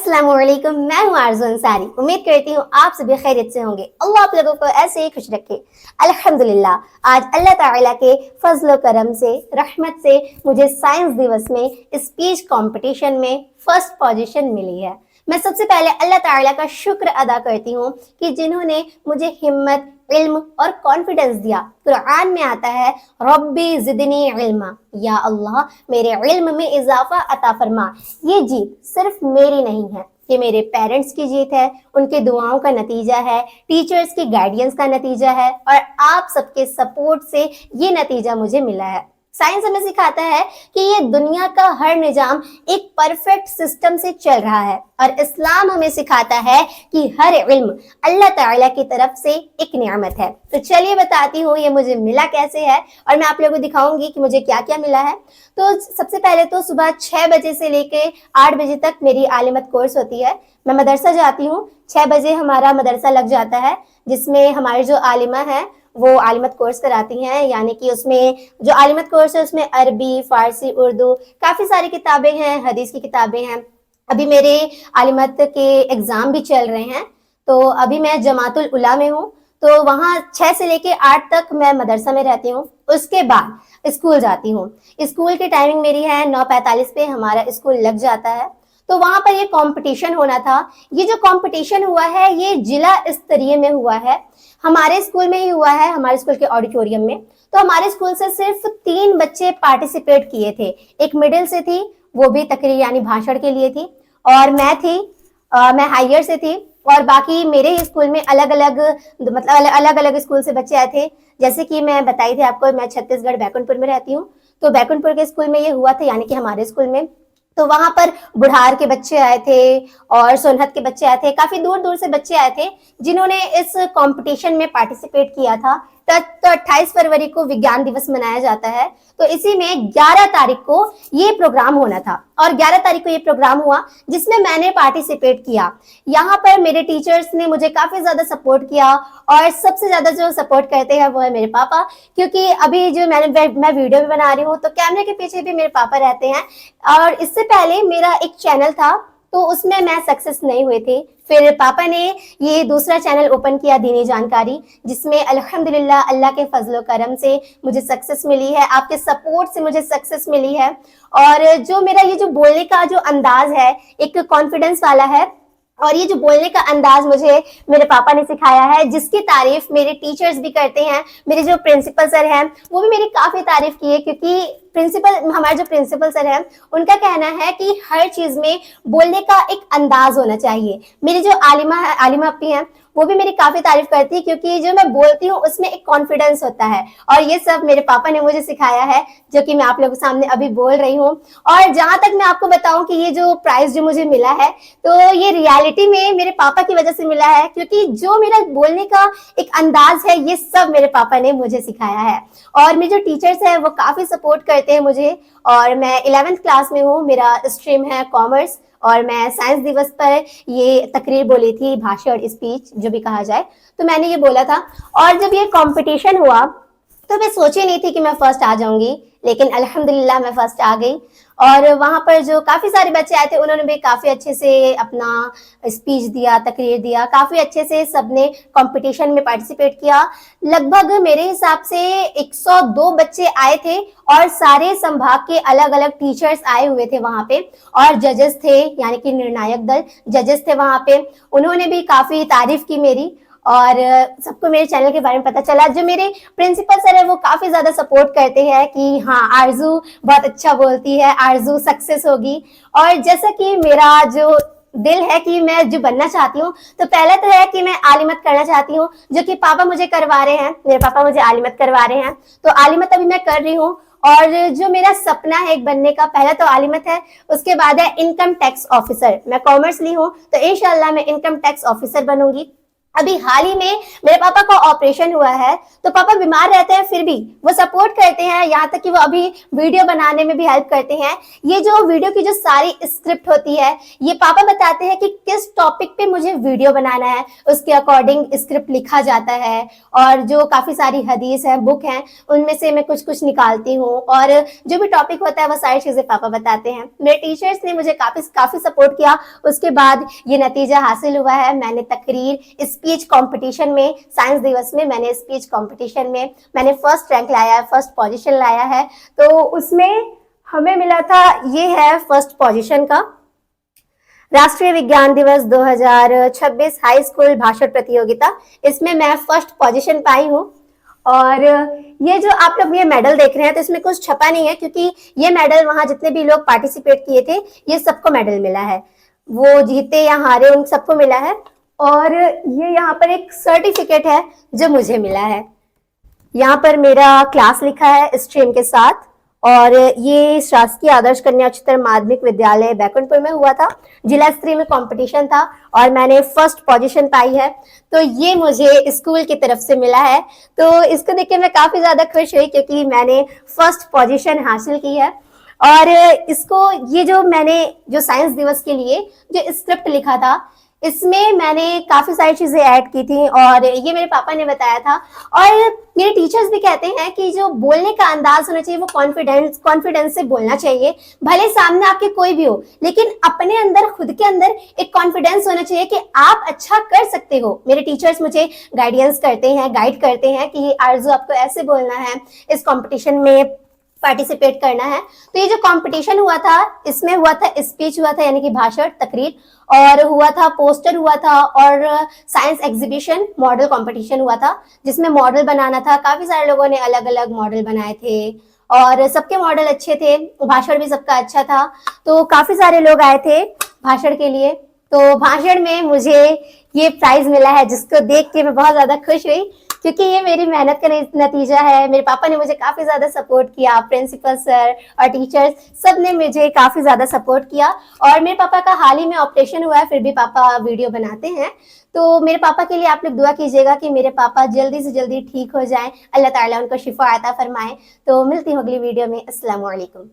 अस्सलाम वालेकुम, मैं हूँ आरज़ू अंसारी। उम्मीद करती हूँ आप सभी खैरियत से होंगे। अल्लाह आप लोगों को ऐसे ही खुश रखे। अल्हम्दुलिल्लाह आज अल्लाह ताला के फजल करम से, रहमत से मुझे साइंस दिवस में स्पीच कंपटीशन में फर्स्ट पोजीशन मिली है। मैं सबसे पहले अल्लाह ताला का शुक्र अदा करती हूँ कि जिन्होंने मुझे हिम्मत, इल्म और कॉन्फिडेंस दिया। कुरान में आता है रब्बी जिदनी इल्मा, या अल्लाह मेरे इल्म में इजाफा अता फरमा। ये जीत सिर्फ मेरी नहीं है, ये मेरे पेरेंट्स की जीत है, उनके दुआओं का नतीजा है, टीचर्स की गाइडेंस का नतीजा है और आप सबके सपोर्ट से ये नतीजा मुझे मिला है। साइंस हमें सिखाता है कि ये दुनिया का हर निजाम एक परफेक्ट सिस्टम से चल रहा है और इस्लाम हमें सिखाता है कि हर इल्म अल्लाह ताला की तरफ से एक नियामत है। तो चलिए बताती हूँ ये मुझे मिला कैसे है और मैं आप लोगों को दिखाऊंगी कि मुझे क्या क्या मिला है। तो सबसे पहले तो सुबह 6 बजे से लेके 8 बजे तक मेरी आलिमत कोर्स होती है। मैं मदरसा जाती हूँ, 6 बजे हमारा मदरसा लग जाता है जिसमें हमारी जो आलिमा है वो आलिमत कोर्स कराती हैं। यानी कि उसमें जो आलिमत कोर्स है उसमें अरबी, फारसी, उर्दू काफ़ी सारी किताबें हैं, हदीस की किताबें हैं। अभी मेरे आलिमत के एग्ज़ाम भी चल रहे हैं, तो अभी मैं जमातुल उला में हूँ, तो वहाँ 6 से लेके 8 तक मैं मदरसा में रहती हूँ। उसके बाद स्कूल जाती हूँ। स्कूल की टाइमिंग मेरी है 9:45 पे हमारा स्कूल लग जाता है। तो वहां पर ये कंपटीशन होना था। ये जो कंपटीशन हुआ है ये जिला स्तरीय में हुआ है, हमारे स्कूल में ही हुआ है, हमारे स्कूल के ऑडिटोरियम में। तो हमारे स्कूल से सिर्फ 3 बच्चे पार्टिसिपेट किए थे। एक मिडिल से थी, वो भी तकरीर यानी भाषण के लिए थी, और मैं थी, मैं हायर से थी, और बाकी मेरे ही स्कूल में अलग अलग मतलब अलग अलग स्कूल से बच्चे आए थे। जैसे कि मैं बताई थी आपको, मैं छत्तीसगढ़ बैकुंठपुर में रहती हूँ, तो बैकुंठपुर के स्कूल में ये हुआ था, यानी कि हमारे स्कूल में। तो वहां पर बुढ़ार के बच्चे आए थे और सोनहत के बच्चे आए थे, काफी दूर दूर से बच्चे आए थे जिन्होंने इस कंपटीशन में पार्टिसिपेट किया था। तो 28 फरवरी को विज्ञान दिवस मनाया जाता है, तो इसी में 11 तारीख को ये प्रोग्राम होना था और 11 तारीख को ये प्रोग्राम हुआ जिसमें मैंने पार्टिसिपेट किया। यहाँ पर मेरे टीचर्स ने मुझे काफी ज्यादा सपोर्ट किया और सबसे ज्यादा जो सपोर्ट करते हैं वो है मेरे पापा, क्योंकि अभी जो मैं वीडियो भी बना रही हूँ तो कैमरे के पीछे भी मेरे पापा रहते हैं। और इससे पहले मेरा एक चैनल था तो उसमें मैं सक्सेस नहीं हुई थी। फिर पापा ने ये दूसरा चैनल ओपन किया, दीनी जानकारी, जिसमें अल्हम्दुलिल्लाह अल्लाह के फजलो करम से मुझे सक्सेस मिली है, आपके सपोर्ट से मुझे सक्सेस मिली है। और जो मेरा ये जो बोलने का जो अंदाज है एक कॉन्फिडेंस वाला है, और ये जो बोलने का अंदाज मुझे मेरे पापा ने सिखाया है, जिसकी तारीफ मेरे टीचर्स भी करते हैं। मेरे जो प्रिंसिपल सर हैं वो भी मेरी काफी तारीफ की है, क्योंकि हमारे जो प्रिंसिपल सर हैं उनका कहना है कि हर चीज में बोलने का एक अंदाज होना चाहिए। मेरी जो आलिमा अपी हैं वो भी मेरी काफी तारीफ करती है, क्योंकि जो मैं बोलती हूँ उसमें एक कॉन्फिडेंस होता है, और ये सब मेरे पापा ने मुझे सिखाया है, जो कि मैं आप लोगों के सामने अभी बोल रही हूँ। और जहां तक मैं आपको बताऊं कि ये जो प्राइज जो मुझे मिला है, तो ये रियलिटी में मेरे पापा की वजह से मिला है, क्योंकि जो मेरा बोलने का एक अंदाज है ये सब मेरे पापा ने मुझे सिखाया है। और मेरे जो टीचर्स हैं वो काफी सपोर्ट करते हैं मुझे। और मैं 11th क्लास में हूँ, मेरा स्ट्रीम है कॉमर्स, और मैं साइंस दिवस पर ये तकरीर बोली थी, भाषण, स्पीच जो भी कहा जाए, तो मैंने ये बोला था। और जब ये कंपटीशन हुआ तो मैं सोची नहीं थी कि मैं फर्स्ट आ जाऊंगी, लेकिन अल्हम्दुलिल्लाह मैं फर्स्ट आ गई। और वहां पर जो काफी सारे बच्चे आए थे उन्होंने भी काफी अच्छे से अपना स्पीच दिया, तकरीर दिया, काफी अच्छे से सबने कंपटीशन में पार्टिसिपेट किया। लगभग मेरे हिसाब से 102 बच्चे आए थे और सारे संभाग के अलग अलग टीचर्स आए हुए थे वहां पे, और जजेस थे, यानी कि निर्णायक दल जजेस थे वहां पे। उन्होंने भी काफी तारीफ की मेरी, और सबको मेरे चैनल के बारे में पता चला। जो मेरे प्रिंसिपल सर है वो काफी ज्यादा सपोर्ट करते हैं कि हाँ आरजू बहुत अच्छा बोलती है, आरजू सक्सेस होगी। और जैसा कि मेरा जो दिल है कि मैं जो बनना चाहती हूँ, तो पहला तो है कि मैं आलिमत करना चाहती हूँ, जो कि पापा मुझे करवा रहे हैं, मेरे पापा मुझे आलिमत करवा रहे हैं, तो आलिमत अभी मैं कर रही हूँ। और जो मेरा सपना है एक बनने का, पहला तो आलिमत है, उसके बाद है इनकम टैक्स ऑफिसर। मैं कॉमर्स ली हूँ तो इंशाल्लाह मैं इनकम टैक्स ऑफिसर बनूंगी। अभी हाल ही में मेरे पापा का ऑपरेशन हुआ है, तो पापा बीमार रहते हैं फिर भी वो सपोर्ट करते हैं, यहाँ तक कि वो अभी वीडियो बनाने में भी हेल्प करते हैं। ये जो वीडियो की जो सारी स्क्रिप्ट होती है, ये पापा बताते हैं कि किस टॉपिक पे मुझे वीडियो बनाना है, उसके अकॉर्डिंग स्क्रिप्ट लिखा जाता है। और जो काफी सारी हदीस है, बुक है, उनमें से मैं कुछ कुछ निकालती हूँ, और जो भी टॉपिक होता है वो सारी चीजें पापा बताते हैं। मेरे टीचर्स ने मुझे काफी सपोर्ट किया, उसके बाद ये नतीजा हासिल हुआ है। मैंने तकरीर स्पीच कंपटीशन में, साइंस दिवस में मैंने स्पीच कंपटीशन में मैंने फर्स्ट रैंक लाया है, फर्स्ट पोजीशन लाया है। तो उसमें हमें मिला था, ये है फर्स्ट पोजीशन का। राष्ट्रीय विज्ञान दिवस 2026 हाई स्कूल भाषण प्रतियोगिता, इसमें मैं फर्स्ट पोजीशन पाई हूँ। और ये जो आप लोग ये मेडल देख रहे हैं, तो इसमें कुछ छपा नहीं है, क्योंकि ये मेडल वहां जितने भी लोग पार्टिसिपेट किए थे, ये सबको मेडल मिला है, वो जीते या हारे उन सबको मिला है। और ये यहाँ पर एक सर्टिफिकेट है जो मुझे मिला है, यहाँ पर मेरा क्लास लिखा है स्ट्रीम के साथ। और ये शासकीय आदर्श कन्या उच्चतर माध्यमिक विद्यालय बैकुंठपुर में हुआ था, जिला स्तरीय में कंपटीशन था, और मैंने फर्स्ट पोजीशन पाई है। तो ये मुझे स्कूल की तरफ से मिला है, तो इसको देख के मैं काफी ज्यादा खुश हुई, क्योंकि मैंने फर्स्ट पोजीशन हासिल की है। और इसको, ये जो मैंने जो साइंस दिवस के लिए जो स्क्रिप्ट लिखा था, इसमें मैंने काफी सारी चीजें ऐड की थी, और ये मेरे पापा ने बताया था। और मेरे टीचर्स भी कहते हैं कि जो बोलने का अंदाज होना चाहिए वो कॉन्फिडेंस से बोलना चाहिए, भले सामने आपके कोई भी हो, लेकिन अपने अंदर, खुद के अंदर एक कॉन्फिडेंस होना चाहिए कि आप अच्छा कर सकते हो। मेरे टीचर्स मुझे गाइड करते हैं कि आरजू आपको ऐसे बोलना है, इस कॉम्पिटिशन में पार्टिसिपेट करना है। तो ये जो कंपटीशन हुआ था, इसमें हुआ था स्पीच हुआ था, यानी कि भाषण, तकरीर, और हुआ था पोस्टर हुआ था, और साइंस एग्जीबिशन मॉडल कंपटीशन हुआ था, जिसमें मॉडल बनाना था। काफी सारे लोगों ने अलग अलग मॉडल बनाए थे, और सबके मॉडल अच्छे थे, भाषण भी सबका अच्छा था। तो काफी सारे लोग आए थे भाषण के लिए। तो भाषण में मुझे ये प्राइज मिला है, जिसको देख के मैं बहुत ज्यादा खुश हुई, क्योंकि ये मेरी मेहनत का नतीजा है। मेरे पापा ने मुझे काफी ज्यादा सपोर्ट किया, प्रिंसिपल सर और टीचर्स सब ने मुझे काफी ज्यादा सपोर्ट किया। और मेरे पापा का हाल ही में ऑपरेशन हुआ है, फिर भी पापा वीडियो बनाते हैं। तो मेरे पापा के लिए आप लोग दुआ कीजिएगा कि मेरे पापा जल्दी से जल्दी ठीक हो जाएं, अल्लाह ताला उनको शिफा अता फरमाए। तो मिलती हूँ अगली वीडियो में। अस्सलाम वालेकुम।